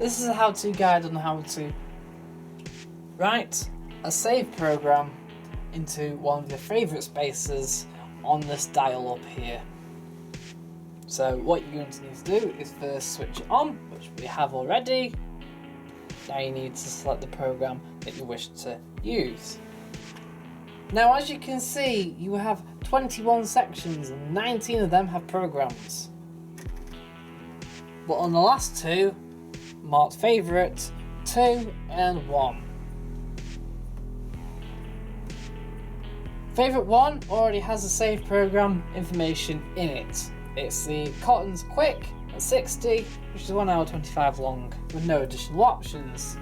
This is a how-to guide on how to write a save program into one of your favourite spaces on this dial up here. So what you're going to need to do is first switch it on, which we have already. Now you need to select the program that you wish to use. Now as you can see, you have 21 sections and 19 of them have programs. But on the last two, marked favourite, 2 and 1. Favourite 1 already has the save program information in it. It's the Cotton's Quick at 60, which is 1 hour 25 long, with no additional options.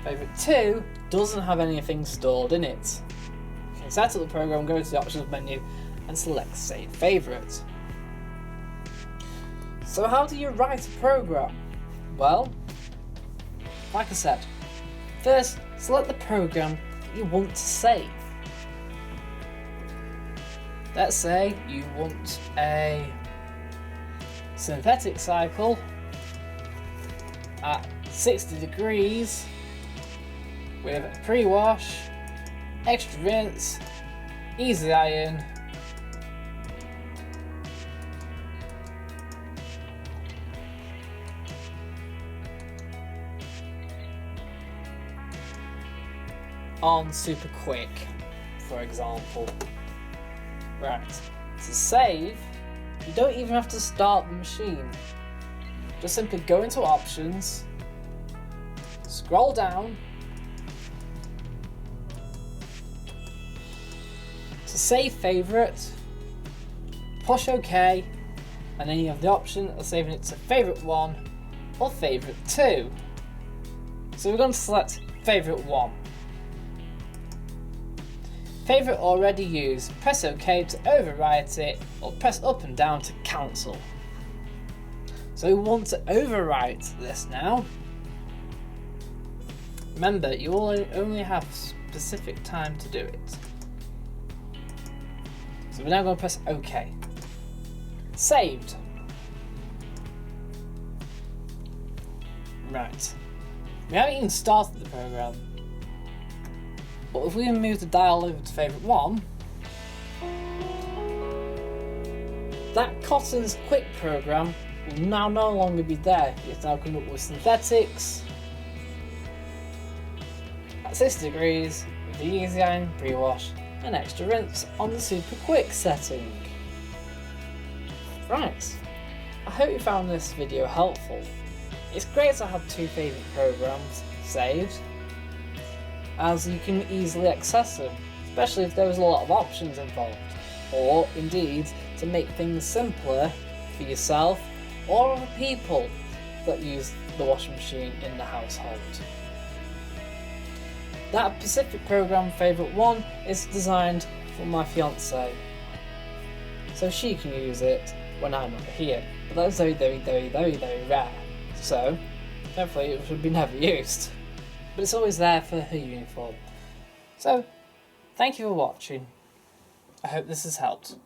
Favourite 2 doesn't have anything stored in it. You can set up the program, go to the options menu and select Save Favourite. So how do you write a program? Well, like I said, first select the program that you want to save. Let's say you want a synthetic cycle at 60 degrees with pre-wash, extra rinse, easy iron, on super quick, for example. Right, to save, you don't even have to start the machine. Just simply go into options, scroll down to save favourite, push OK, and then you have the option of saving it to favourite 1 or favourite 2. So we're going to select favourite 1. Favourite already used, press OK to overwrite it, or press up and down to cancel. So we want to overwrite this now. Remember, you only have specific time to do it. So we're now going to press OK. Saved. Right. We haven't even started the program. But if we move the dial over to favourite 1, that Cotton's Quick program will now no longer be there. It's now coming up with synthetics at 60 degrees with the easy iron, pre-wash and extra rinse on the super quick setting. Right, I hope you found this video helpful. It's great to have two favourite programs saved, as you can easily access them, especially if there was a lot of options involved, or indeed to make things simpler for yourself or other people that use the washing machine in the household. That specific program, favourite 1, is designed for my fiancée, so she can use it when I'm not here, but that's very rare, so hopefully it should be never used. But it's always there for her uniform. So, thank you for watching. I hope this has helped.